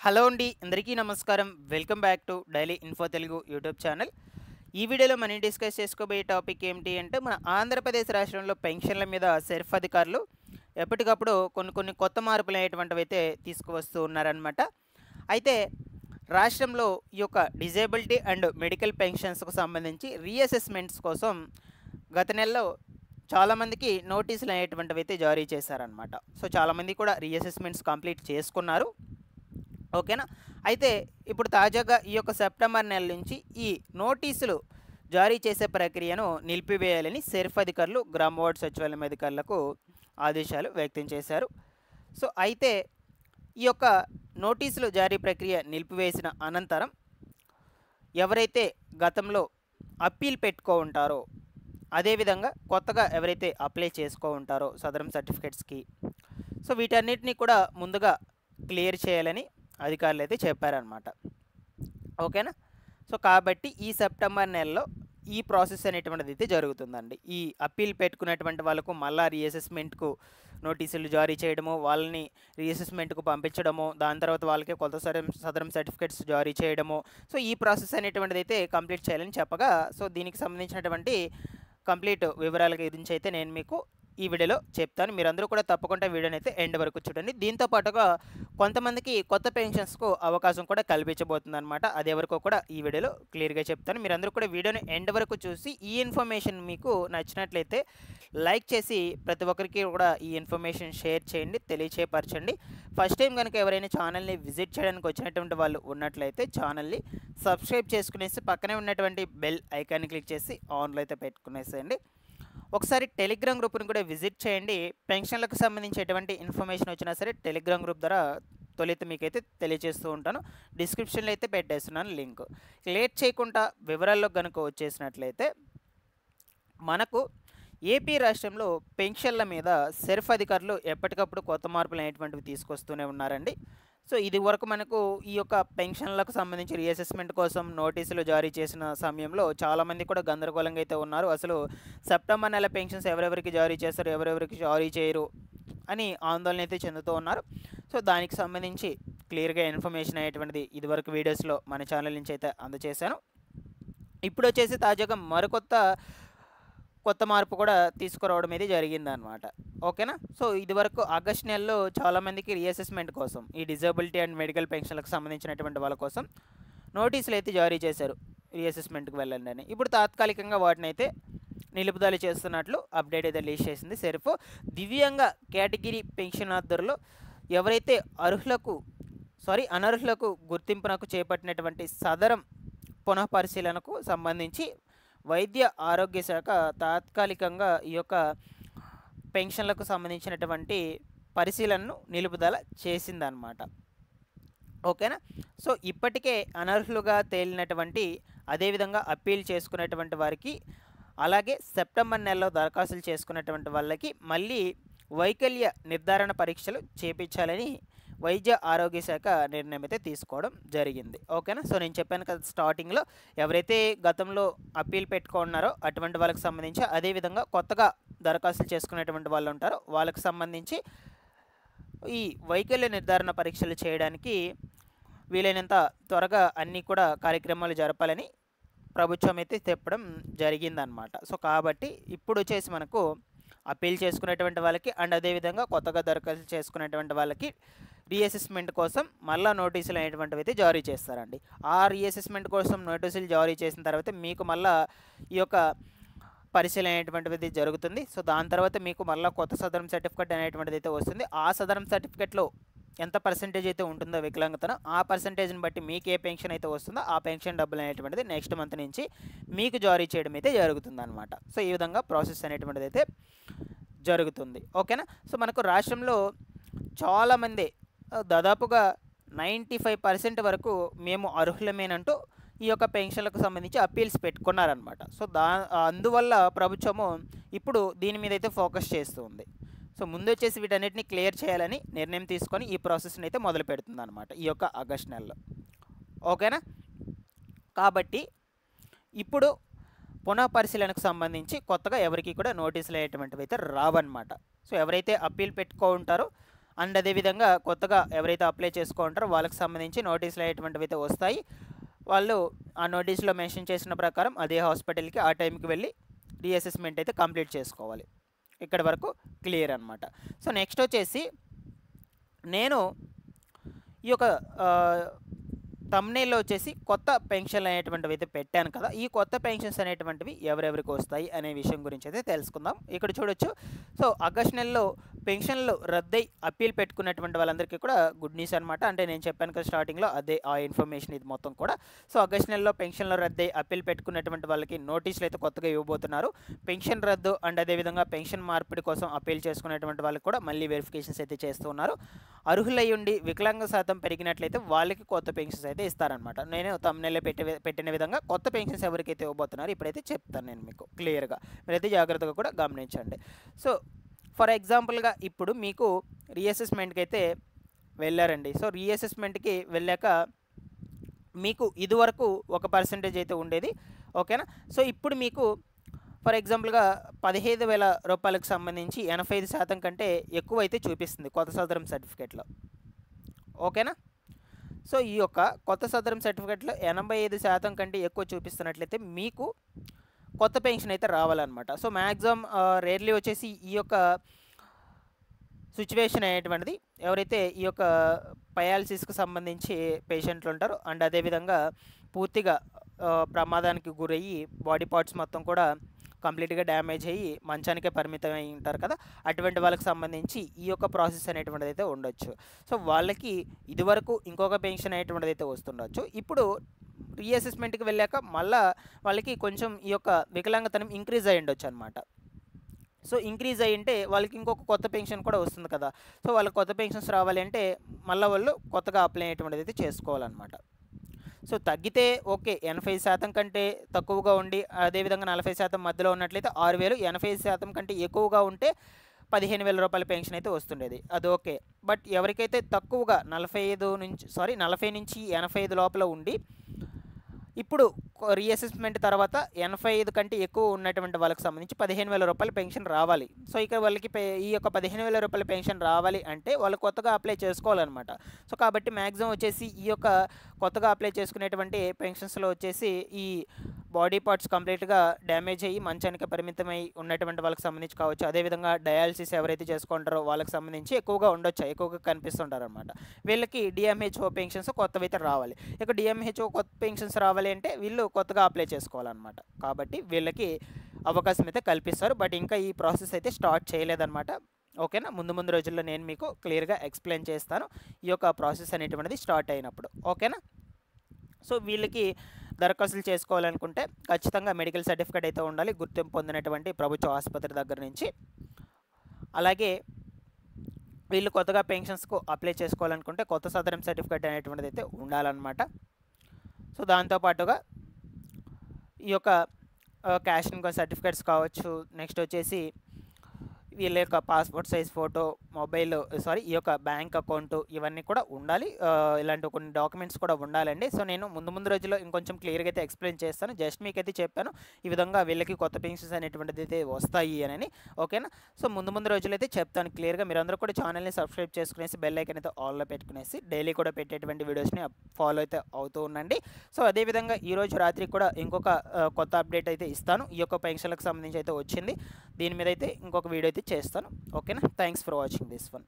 Hello అండి, అందరికీ నమస్కారం. Welcome back to daily info Telugu YouTube channel. ఈ వీడియోలో మనం డిస్కస్ చేసుకోబోయే టాపిక్ ఏమిటి అంటే, మన ఆంధ్రప్రదేశ్ రాష్ట్రంలో పెన్షన్ల మీద సెర్ఫ్ అధికారులు ఎప్పటికప్పుడు కొన్ని కొత్త మార్పులు అనేటువంటివి అయితే తీసుకువస్తూ ఉన్నారనమాట. అయితే రాష్ట్రంలో ఈ యొక్క డిజేబిలిటీ అండ్ మెడికల్ పెన్షన్స్కు సంబంధించి రీఅసెస్మెంట్స్ కోసం గత నెలలో చాలామందికి నోటీసులు అనేటువంటివి అయితే జారీ చేశారనమాట. సో చాలామంది కూడా రీఅసెస్మెంట్స్ కంప్లీట్ చేసుకున్నారు. ఓకేనా. అయితే ఇప్పుడు తాజాగా ఈ యొక్క సెప్టెంబర్ నెల నుంచి ఈ నోటీసులు జారీ చేసే ప్రక్రియను నిలిపివేయాలని సెర్ఫ్ అధికారులు గ్రామ వార్డు సచివాలయం అధికారులకు ఆదేశాలు వ్యక్తం చేశారు. సో అయితే ఈ యొక్క నోటీసులు జారీ ప్రక్రియ నిలిపివేసిన అనంతరం ఎవరైతే గతంలో అప్పీల్ పెట్టుకో ఉంటారో, అదేవిధంగా కొత్తగా ఎవరైతే అప్లై చేసుకో ఉంటారో సదరం సర్టిఫికేట్స్కి, సో వీటన్నిటిని కూడా ముందుగా క్లియర్ చేయాలని అధికారులు అయితే చెప్పారనమాట. ఓకేనా. సో కాబట్టి ఈ సెప్టెంబర్ నెలలో ఈ ప్రాసెస్ అనేటువంటిది అయితే జరుగుతుందండి. ఈ అప్పీల్ పెట్టుకున్నటువంటి వాళ్ళకు మళ్ళీ రీఅసెస్మెంట్కు నోటీసులు జారీ చేయడము, వాళ్ళని రీఅసెస్మెంట్కు పంపించడము, దాని తర్వాత వాళ్ళకి కొత్త సదరం సర్టిఫికేట్స్ జారీ చేయడము. సో ఈ ప్రాసెస్ అనేటువంటిది అయితే కంప్లీట్ చేయాలని చెప్పగా, సో దీనికి సంబంధించినటువంటి కంప్లీట్ వివరాల గురించి అయితే నేను మీకు ఈ వీడియోలో చెప్తాను. మీరందరూ కూడా తప్పకుండా వీడియోని అయితే ఎండ్ వరకు చూడండి. దీంతో పాటుగా కొంతమందికి కొత్త పెన్షన్స్కు అవకాశం కూడా కల్పించబోతుంది అనమాట. అది ఎవరికో కూడా ఈ వీడియోలో క్లియర్గా చెప్తాను. మీరందరూ కూడా వీడియోని ఎండ్ వరకు చూసి ఈ ఇన్ఫర్మేషన్ మీకు నచ్చినట్లయితే లైక్ చేసి ప్రతి ఒక్కరికి కూడా ఈ ఇన్ఫర్మేషన్ షేర్ చేయండి, తెలియచేయపరచండి. ఫస్ట్ టైం కనుక ఎవరైనా ఛానల్ని విజిట్ చేయడానికి వచ్చినటువంటి వాళ్ళు ఉన్నట్లయితే ఛానల్ని సబ్స్క్రైబ్ చేసుకునేసి పక్కనే ఉన్నటువంటి బెల్ ఐకాన్ని క్లిక్ చేసి ఆన్లో అయితే పెట్టుకునేసేయండి. ఒకసారి టెలిగ్రామ్ గ్రూప్ని కూడా విజిట్ చేయండి. పెన్షన్లకు సంబంధించి ఎటువంటి ఇన్ఫర్మేషన్ వచ్చినా సరే టెలిగ్రామ్ గ్రూప్ ద్వారా తొలిత మీకైతే తెలియజేస్తూ ఉంటాను. డిస్క్రిప్షన్లో అయితే పెట్టేస్తున్నాను లింక్. లేట్ చేయకుండా వివరాల్లో కనుక వచ్చేసినట్లయితే, మనకు ఏపీ రాష్ట్రంలో పెన్షన్ల మీద సెర్ఫ్ అధికారులు ఎప్పటికప్పుడు కొత్త మార్పులు అనేటువంటివి తీసుకొస్తూనే ఉన్నారండి. సో ఇది వరకు మనకు ఈ యొక్క పెన్షన్లకు సంబంధించి రీఅసెస్మెంట్ కోసం నోటీసులు జారీ చేసిన సమయంలో చాలామంది కూడా గందరగోళంగా అయితే ఉన్నారు. అసలు సెప్టెంబర్ నెల పెన్షన్స్ ఎవరెవరికి జారీ చేస్తారు, ఎవరెవరికి జారీ చేయరు అని ఆందోళన అయితే చెందుతూ ఉన్నారు. సో దానికి సంబంధించి క్లియర్గా ఇన్ఫర్మేషన్ అనేటువంటిది ఇదివరకు వీడియోస్లో మన ఛానల్ నుంచి అయితే అందజేశాను. ఇప్పుడు వచ్చేసి తాజాగా కొత్త మార్పు కూడా తీసుకురావడం అనేది జరిగిందనమాట. ఓకేనా. సో ఇదివరకు ఆగస్ట్ నెలలో చాలామందికి రీఅసెస్మెంట్ కోసం ఈ డిజబిలిటీ అండ్ మెడికల్ పెన్షన్లకు సంబంధించినటువంటి వాళ్ళ కోసం నోటీసులు అయితే జారీ చేశారు, రీఅసెస్మెంట్కి వెళ్ళండి అని. ఇప్పుడు తాత్కాలికంగా వాటిని అయితే నిలుపుదల చేస్తున్నట్లు అప్డేట్ అయితే రిలీజ్ చేసింది సెర్ఫ్. దివ్యాంగ కేటగిరీ పెన్షన్దారులు ఎవరైతే అనర్హులకు గుర్తింపునకు చేపట్టినటువంటి సదరం పునఃపరిశీలనకు సంబంధించి వైద్య ఆరోగ్య శాఖ తాత్కాలికంగా ఈ యొక్క పెన్షన్లకు సంబంధించినటువంటి పరిశీలనను నిలుపుదల చేసిందనమాట. ఓకేనా. సో ఇప్పటికే అనర్హులుగా తేలినటువంటి, అదేవిధంగా అప్పీల్ చేసుకున్నటువంటి వారికి, అలాగే సెప్టెంబర్ నెలలో దరఖాస్తులు చేసుకున్నటువంటి వాళ్ళకి మళ్ళీ వైకల్య నిర్ధారణ పరీక్షలు చేపించాలని వైద్య ఆరోగ్య శాఖ నిర్ణయం అయితే తీసుకోవడం జరిగింది. ఓకేనా. సో నేను చెప్పాను కదా స్టార్టింగ్లో, ఎవరైతే గతంలో అప్పీల్ పెట్టుకున్నారో అటువంటి వాళ్ళకి సంబంధించి, అదేవిధంగా కొత్తగా దరఖాస్తులు చేసుకునేటువంటి వాళ్ళు ఉంటారో వాళ్ళకి సంబంధించి ఈ వైకల్య నిర్ధారణ పరీక్షలు చేయడానికి వీలైనంత త్వరగా అన్నీ కూడా కార్యక్రమాలు జరపాలని ప్రభుత్వం అయితే చెప్పడం జరిగిందనమాట. సో కాబట్టి ఇప్పుడు వచ్చేసి మనకు అప్పీల్ చేసుకునేటువంటి వాళ్ళకి అండ్ అదేవిధంగా కొత్తగా దరఖాస్తు చేసుకునేటువంటి వాళ్ళకి రీఅసెస్మెంట్ కోసం మళ్ళీ నోటీసులు అనేటువంటివి అయితే జారీ చేస్తారండి. ఆ రీఅసెస్మెంట్ కోసం నోటీసులు జారీ చేసిన తర్వాత మీకు మళ్ళీ ఈ యొక్క పరిశీలన అనేటువంటిది జరుగుతుంది. సో దాని తర్వాత మీకు మళ్ళీ కొత్త సదరం సర్టిఫికేట్ అనేటువంటిది అయితే వస్తుంది. ఆ సదరం సర్టిఫికేట్లో ఎంత పర్సెంటేజ్ అయితే ఉంటుందో వికలాంగతన, ఆ పర్సెంటేజ్ని బట్టి మీకు ఏ పెన్షన్ అయితే వస్తుందో ఆ పెన్షన్ డబ్బులు అనేటువంటిది నెక్స్ట్ మంత్ నుంచి మీకు జారీ చేయడం అయితే జరుగుతుందన్నమాట. సో ఈ విధంగా ప్రాసెస్ అనేటువంటిది అయితే జరుగుతుంది. ఓకేనా. సో మనకు రాష్ట్రంలో చాలామంది దాదాపుగా 95% వరకు మేము అర్హులమేనంటూ ఈ యొక్క పెన్షన్లకు సంబంధించి అప్పీల్స్ పెట్టుకున్నారనమాట. సో అందువల్ల ప్రభుత్వము ఇప్పుడు దీని మీద అయితే ఫోకస్ చేస్తూ ఉంది. సో ముందు వచ్చేసి వీటన్నిటిని క్లియర్ చేయాలని నిర్ణయం తీసుకొని ఈ ప్రాసెస్ని అయితే మొదలు పెడుతుంది అనమాట ఈ యొక్క ఆగస్ట్ నెలలో. ఓకేనా. కాబట్టి ఇప్పుడు పునఃపరిశీలనకు సంబంధించి కొత్తగా ఎవరికి కూడా నోటీసులు అయ్యేటువంటివి అయితే రావన్నమాట. సో ఎవరైతే అప్పీల్ పెట్టుకో ఉంటారో అండ్ అదేవిధంగా కొత్తగా ఎవరైతే అప్లై చేసుకుంటారో వాళ్ళకి సంబంధించి నోటీసులు అయ్యేటువంటివి అయితే వస్తాయి. వాళ్ళు ఆ నోటీస్లో మెన్షన్ చేసిన ప్రకారం అదే హాస్పిటల్కి ఆ టైంకి వెళ్ళి రీఅసెస్మెంట్ అయితే కంప్లీట్ చేసుకోవాలి. ఇక్కడ వరకు క్లియర్ అనమాట. సో నెక్స్ట్ వచ్చేసి నేను ఈ యొక్క థంబ్‌నెయిల్‌లో వచ్చేసి కొత్త పెన్షన్లు అనేటువంటివి అయితే పెట్టాను కదా. ఈ కొత్త పెన్షన్స్ అనేటువంటివి ఎవరెవరికి వస్తాయి అనే విషయం గురించి అయితే తెలుసుకుందాం. ఇక్కడ చూడొచ్చు. సో ఆగస్ట్ నెలలో పెన్షన్లు రద్దై అప్పీల్ పెట్టుకున్నటువంటి వాళ్ళందరికీ కూడా గుడ్ న్యూస్ అనమాట. అంటే నేను చెప్పాను కదా స్టార్టింగ్‌లో అదే ఆ ఇన్ఫర్మేషన్ ఇది మొత్తం కూడా. సో ఆగస్ట్ నెలలో పెన్షన్లు రద్దై అప్పీల్ పెట్టుకున్నటువంటి వాళ్ళకి నోటీసులు అయితే కొత్తగా ఇవ్వబోతున్నారు. పెన్షన్ రద్దు అండ్ అదేవిధంగా పెన్షన్ మార్పిడి కోసం అప్పీల్ చేసుకునేటువంటి వాళ్ళకి కూడా మళ్ళీ వెరిఫికేషన్స్ అయితే చేస్తూ ఉన్నారు. అర్హులై ఉండి వికలాంగ శాతం పెరిగినట్లయితే వాళ్ళకి కొత్త పెన్షన్స్ అయితే ఇస్తారనమాట. నేను థంబ్‌నెయిల్‌లో పెట్టిన విధంగా కొత్త పెన్షన్స్ ఎవరికైతే ఇవ్వబోతున్నారో ఇప్పుడైతే చెప్తాను నేను మీకు క్లియర్‌గా. మీరైతే జాగ్రత్తగా కూడా గమనించండి. సో ఫర్ ఎగ్జాంపుల్‌గా ఇప్పుడు మీకు రీఅసెస్మెంట్‌కి అయితే వెళ్ళారండి. సో రీఅసెస్మెంట్‌కి వెళ్ళాక మీకు ఇదివరకు ఒక పర్సెంటేజ్ అయితే ఉండేది. ఓకేనా. సో ఇప్పుడు మీకు ఫర్ ఎగ్జాంపుల్‌గా రూ. 15,000 సంబంధించి 85% కంటే ఎక్కువ అయితే చూపిస్తుంది కొత్త సదరం సర్టిఫికేట్‌లో. ఓకేనా. సో ఈ యొక్క కొత్త సదరం సర్టిఫికేట్‌లో 85% కంటే ఎక్కువ చూపిస్తున్నట్లయితే మీకు కొత్త పెన్షన్ అయితే రావాలన్నమాట. సో మ్యాక్సిమం రేర్లీ వచ్చేసి ఈ యొక్క సిచ్యువేషన్ అనేటువంటిది ఎవరైతే ఈ యొక్క పయాలసిస్కి సంబంధించి పేషెంట్లు ఉంటారో అండ్ అదేవిధంగా పూర్తిగా ప్రమాదానికి గురయ్యి బాడీ పార్ట్స్ మొత్తం కూడా కంప్లీట్గా డ్యామేజ్ అయ్యి మంచానికే పరిమితం అయి ఉంటారు కదా. అటువంటి వాళ్ళకి సంబంధించి ఈ యొక్క ప్రాసెస్ అనేటువంటిది అయితే ఉండొచ్చు. సో వాళ్ళకి ఇదివరకు ఇంకొక పెన్షన్ అనేటువంటిది అయితే వస్తుండొచ్చు. ఇప్పుడు రీఅసెస్మెంట్‌కి వెళ్ళాక మళ్ళా వాళ్ళకి కొంచెం ఈ యొక్క వికలాంగతనం ఇంక్రీజ్ అయ్యి ఉండొచ్చు అనమాట. సో ఇంక్రీజ్ అయ్యింటే వాళ్ళకి ఇంకొక కొత్త పెన్షన్ కూడా వస్తుంది కదా. సో వాళ్ళకి కొత్త పెన్షన్స్ రావాలి అంటే మళ్ళీ వాళ్ళు కొత్తగా అప్లై అయ్యేటువంటిది అయితే చేసుకోవాలన్నమాట. సో తగ్గితే ఓకే 80% కంటే తక్కువగా ఉండి అదేవిధంగా 40% మధ్యలో ఉన్నట్లయితే 6,000, 80% కంటే ఎక్కువగా ఉంటే రూ. 15,000 పెన్షన్ అయితే వస్తుండేది. అది ఓకే. బట్ ఎవరికైతే తక్కువగా 40 నుంచి 85 లోపల ఉండి ఇప్పుడు రీఅసెస్మెంట్ తర్వాత 85 కంటే ఎక్కువ ఉన్నటువంటి వాళ్ళకి సంబంధించి రూ. 15,000 పెన్షన్ రావాలి. సో ఇక వాళ్ళకి ఈ యొక్క రూ. 15,000 పెన్షన్ రావాలి అంటే వాళ్ళు కొత్తగా అప్లై చేసుకోవాలన్నమాట. సో కాబట్టి మ్యాక్సిమం వచ్చేసి ఈ యొక్క కొత్తగా అప్లై చేసుకునేటువంటి పెన్షన్స్లో వచ్చేసి ఈ బాడీ పార్ట్స్ కంప్లీట్గా డ్యామేజ్ అయ్యి మంచానికి పరిమితమై ఉన్నటువంటి వాళ్ళకి సంబంధించి కావచ్చు. అదేవిధంగా డయాలసిస్ ఎవరైతే చేసుకుంటారో వాళ్ళకి సంబంధించి ఎక్కువగా ఉండొచ్చు, ఎక్కువగా కనిపిస్తుంటారు అనమాట. వీళ్ళకి డిఎంహెచ్ఓ పెన్షన్స్ కొత్తవి అయితే రావాలి. ఇక డిఎంహెచ్ఓ కొత్త పెన్షన్స్ రావాలి అంటే వీళ్ళు కొత్తగా అప్లై చేసుకోవాలన్నమాట. కాబట్టి వీళ్ళకి అవకాశం అయితే కల్పిస్తారు. బట్ ఇంకా ఈ ప్రాసెస్ అయితే స్టార్ట్ చేయలేదన్నమాట. ఓకేనా. ముందు రోజుల్లో నేను మీకు క్లియర్గా ఎక్స్ప్లెయిన్ చేస్తాను ఈ యొక్క ప్రాసెస్ అనేటువంటిది స్టార్ట్ అయినప్పుడు. ఓకేనా. సో వీళ్ళకి దరఖాస్తులు చేసుకోవాలనుకుంటే ఖచ్చితంగా మెడికల్ సర్టిఫికేట్ అయితే ఉండాలి, గుర్తింపు పొందినటువంటి ప్రభుత్వ ఆసుపత్రి దగ్గర నుంచి. అలాగే వీళ్ళు కొత్తగా పెన్షన్స్కు అప్లై చేసుకోవాలనుకుంటే కొత్త సదరం సర్టిఫికేట్ అనేటువంటిది అయితే ఉండాలన్నమాట. సో దాంతోపాటుగా ఈ యొక్క క్యాష్ ఇన్కమ్ సర్టిఫికేట్స్ కావచ్చు, నెక్స్ట్ వచ్చేసి వీళ్ళ యొక్క పాస్పోర్ట్ సైజ్ ఫోటో, ఈ యొక్క బ్యాంక్ అకౌంటు ఇవన్నీ కూడా ఉండాలి. ఇలాంటి కొన్ని డాక్యుమెంట్స్ కూడా ఉండాలండి. సో నేను ముందు రోజుల్లో ఇంకొంచెం క్లియర్గా అయితే ఎక్స్ప్లెయిన్ చేస్తాను. జస్ట్ మీకైతే చెప్పాను ఈ విధంగా వీళ్ళకి కొత్త పెన్షన్స్ అనేటువంటిది అయితే వస్తాయి అని. ఓకేనా. సో ముందు రోజుల్లో అయితే చెప్తాను క్లియర్గా. మీరందరూ కూడా ఛానల్ని సబ్స్క్రైబ్ చేసుకునేసి బెల్ ఐకాన్ అయితే ఆల్లో పెట్టుకునేసి డైలీ కూడా పెట్టేటువంటి వీడియోస్ని ఫాలో అయితే అవుతూ ఉండండి. సో అదేవిధంగా ఈరోజు రాత్రికి కూడా ఇంకొక కొత్త అప్డేట్ అయితే ఇస్తాను. ఈ యొక్క పెన్షన్లకు సంబంధించి అయితే వచ్చింది. దీని మీద అయితే ఇంకొక వీడియో అయితే చేస్తాను. ఓకేనా. Thanks for watching this one.